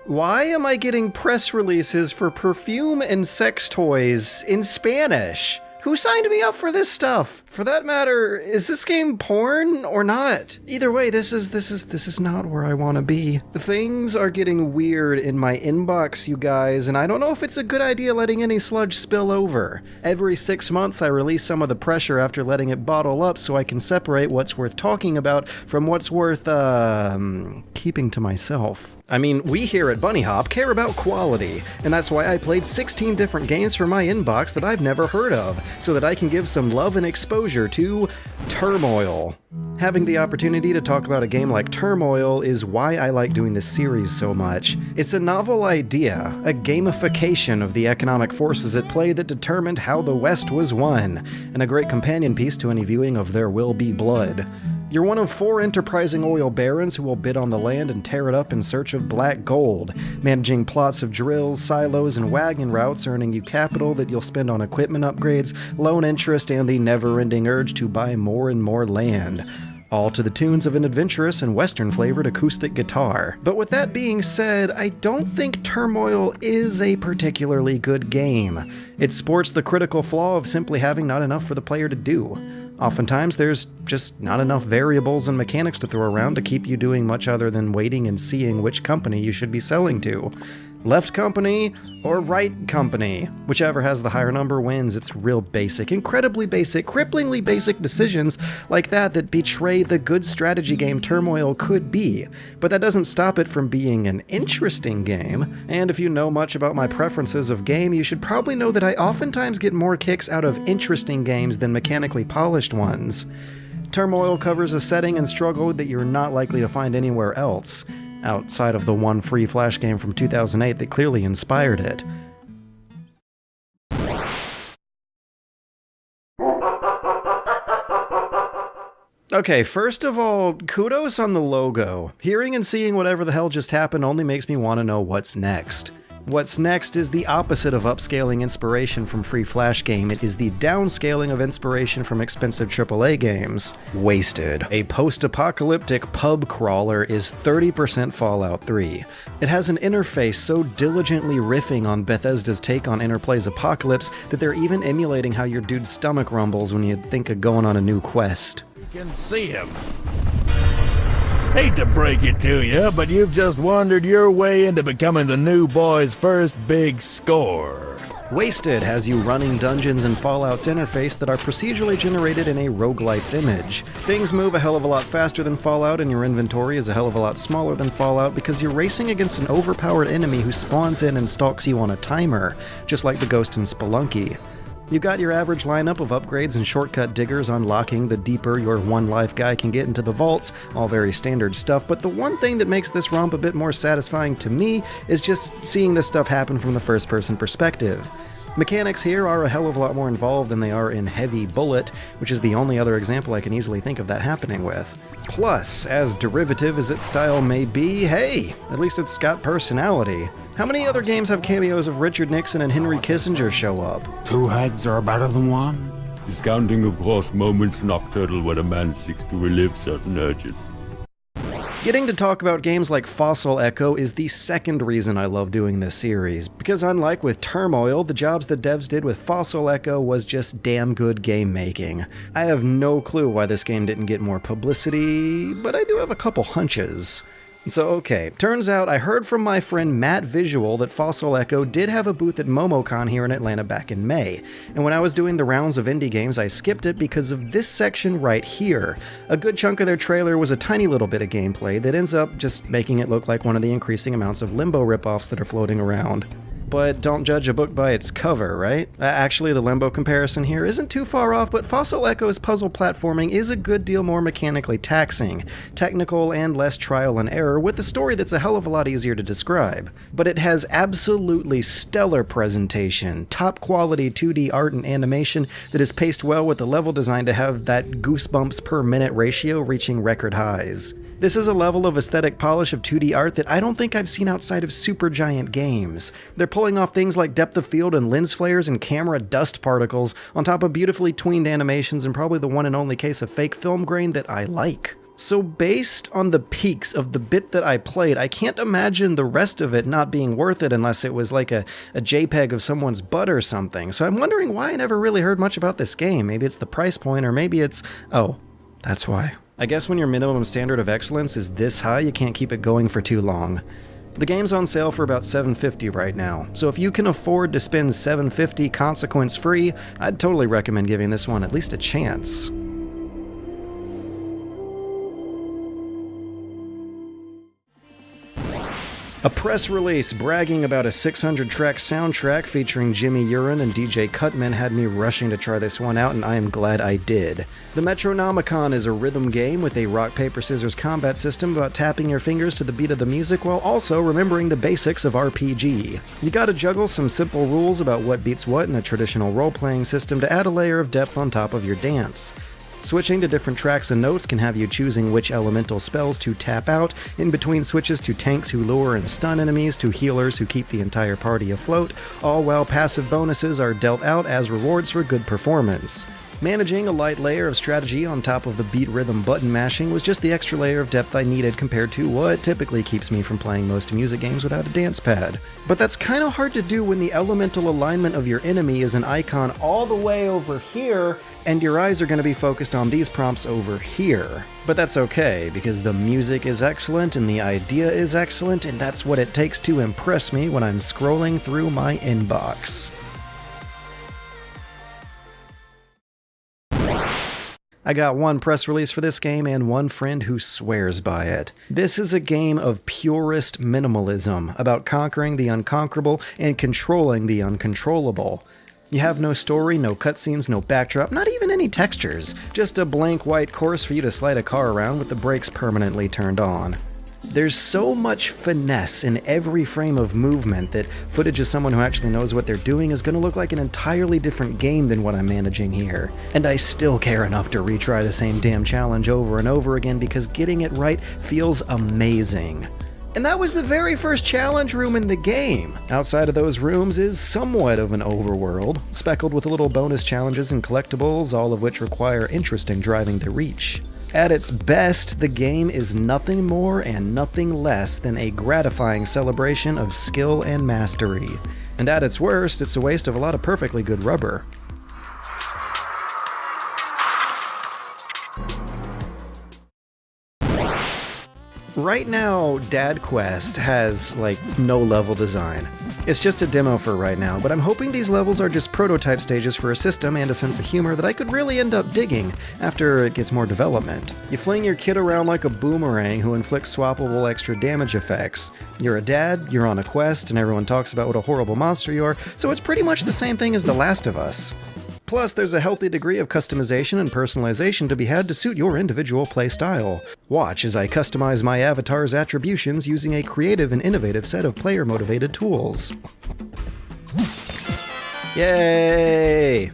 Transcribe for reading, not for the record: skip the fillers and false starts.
Why am I getting press releases for perfume and sex toys in Spanish? Who signed me up for this stuff? For that matter, is this game porn or not? Either way, this is not where I want to be. Things are getting weird in my inbox, you guys, and I don't know if it's a good idea letting any sludge spill over. Every 6 months I release some of the pressure after letting it bottle up so I can separate what's worth talking about from what's worth, keeping to myself. I mean, we here at Bunny Hop care about quality, and that's why I played 16 different games for my inbox that I've never heard of, so that I can give some love and exposure to Turmoil. Having the opportunity to talk about a game like Turmoil is why I like doing this series so much. It's a novel idea, a gamification of the economic forces at play that determined how the West was won, and a great companion piece to any viewing of There Will Be Blood. You're one of 4 enterprising oil barons who will bid on the land and tear it up in search of black gold, managing plots of drills, silos, and wagon routes, earning you capital that you'll spend on equipment upgrades, loan interest, and the never-ending urge to buy more and more land. All to the tunes of an adventurous and western-flavored acoustic guitar. But with that being said, I don't think Turmoil is a particularly good game. It sports the critical flaw of simply having not enough for the player to do. Oftentimes, there's just not enough variables and mechanics to throw around to keep you doing much other than waiting and seeing which company you should be selling to. Left company or right company. Whichever has the higher number wins. It's real basic, incredibly basic, cripplingly basic decisions like that betray the good strategy game Turmoil could be. But that doesn't stop it from being an interesting game. And if you know much about my preferences of game, you should probably know that I oftentimes get more kicks out of interesting games than mechanically polished ones. Turmoil covers a setting and struggle that you're not likely to find anywhere else, outside of the one free Flash game from 2008 that clearly inspired it. Okay, first of all, kudos on the logo. Hearing and seeing whatever the hell just happened only makes me want to know what's next. What's next is the opposite of upscaling inspiration from free Flash game. It is the downscaling of inspiration from expensive AAA games. Wasted. A post-apocalyptic pub crawler is 30% Fallout 3. It has an interface so diligently riffing on Bethesda's take on Interplay's Apocalypse that they're even emulating how your dude's stomach rumbles when you think of going on a new quest. You can see him. Hate to break it to you, but you've just wandered your way into becoming the new boy's first big score. Wasted has you running dungeons in Fallout's interface that are procedurally generated in a roguelite's image. Things move a hell of a lot faster than Fallout, and your inventory is a hell of a lot smaller than Fallout because you're racing against an overpowered enemy who spawns in and stalks you on a timer, just like the Ghost in Spelunky. You got your average lineup of upgrades and shortcut diggers unlocking the deeper your one life guy can get into the vaults, all very standard stuff, but the one thing that makes this romp a bit more satisfying to me is just seeing this stuff happen from the first person perspective. Mechanics here are a hell of a lot more involved than they are in Heavy Bullet, which is the only other example I can easily think of that happening with. Plus, as derivative as its style may be, hey, at least it's got personality. How many other games have cameos of Richard Nixon and Henry Kissinger show up? 2 heads are better than 1. Discounting of gross moments nocturnal when a man seeks to relive certain urges. Getting to talk about games like Fossil Echo is the second reason I love doing this series, because unlike with Turmoil, the jobs the devs did with Fossil Echo was just damn good game making. I have no clue why this game didn't get more publicity, but I do have a couple hunches. So okay, turns out I heard from my friend Matt Visual that Fossil Echo did have a booth at MomoCon here in Atlanta back in May, and when I was doing the rounds of indie games I skipped it because of this section right here. A good chunk of their trailer was a tiny little bit of gameplay that ends up just making it look like one of the increasing amounts of Limbo ripoffs that are floating around. But don't judge a book by its cover, right? Actually, the Limbo comparison here isn't too far off, but Fossil Echo's puzzle platforming is a good deal more mechanically taxing, technical and less trial and error, with a story that's a hell of a lot easier to describe. But it has absolutely stellar presentation, top quality 2D art and animation that is paced well with the level design to have that goosebumps per minute ratio reaching record highs. This is a level of aesthetic polish of 2D art that I don't think I've seen outside of Supergiant games. They're pulling off things like depth of field and lens flares and camera dust particles on top of beautifully tweened animations and probably the one and only case of fake film grain that I like. So based on the peaks of the bit that I played, I can't imagine the rest of it not being worth it unless it was like a JPEG of someone's butt or something. So I'm wondering why I never really heard much about this game. Maybe it's the price point, or maybe it's... Oh, that's why. I guess when your minimum standard of excellence is this high, you can't keep it going for too long. The game's on sale for about $7.50 right now, so if you can afford to spend $7.50 consequence-free, I'd totally recommend giving this one at least a chance. A press release bragging about a 600-track soundtrack featuring Jimmy Urine and DJ Cutman had me rushing to try this one out, and I am glad I did. The Metronomicon is a rhythm game with a rock-paper-scissors combat system about tapping your fingers to the beat of the music while also remembering the basics of RPG. You gotta juggle some simple rules about what beats what in a traditional role-playing system to add a layer of depth on top of your dance. Switching to different tracks and notes can have you choosing which elemental spells to tap out, in between switches to tanks who lure and stun enemies to healers who keep the entire party afloat, all while passive bonuses are dealt out as rewards for good performance. Managing a light layer of strategy on top of the beat rhythm button mashing was just the extra layer of depth I needed compared to what typically keeps me from playing most music games without a dance pad. But that's kind of hard to do when the elemental alignment of your enemy is an icon all the way over here, and your eyes are going to be focused on these prompts over here. But that's okay, because the music is excellent and the idea is excellent, and that's what it takes to impress me when I'm scrolling through my inbox. I got one press release for this game and one friend who swears by it. This is a game of purest minimalism, about conquering the unconquerable and controlling the uncontrollable. You have no story, no cutscenes, no backdrop, not even any textures. Just a blank white course for you to slide a car around with the brakes permanently turned on. There's so much finesse in every frame of movement that footage of someone who actually knows what they're doing is going to look like an entirely different game than what I'm managing here. And I still care enough to retry the same damn challenge over and over again because getting it right feels amazing. And that was the very first challenge room in the game. Outside of those rooms is somewhat of an overworld, speckled with little bonus challenges and collectibles, all of which require interesting driving to reach. At its best, the game is nothing more and nothing less than a gratifying celebration of skill and mastery. And at its worst, it's a waste of a lot of perfectly good rubber. Right now, Dad Quest has, no level design. It's just a demo for right now, but I'm hoping these levels are just prototype stages for a system and a sense of humor that I could really end up digging after it gets more development. You fling your kid around like a boomerang who inflicts swappable extra damage effects. You're a dad, you're on a quest, and everyone talks about what a horrible monster you are, so it's pretty much the same thing as The Last of Us. Plus, there's a healthy degree of customization and personalization to be had to suit your individual playstyle. Watch as I customize my avatar's attributions using a creative and innovative set of player-motivated tools. Yay!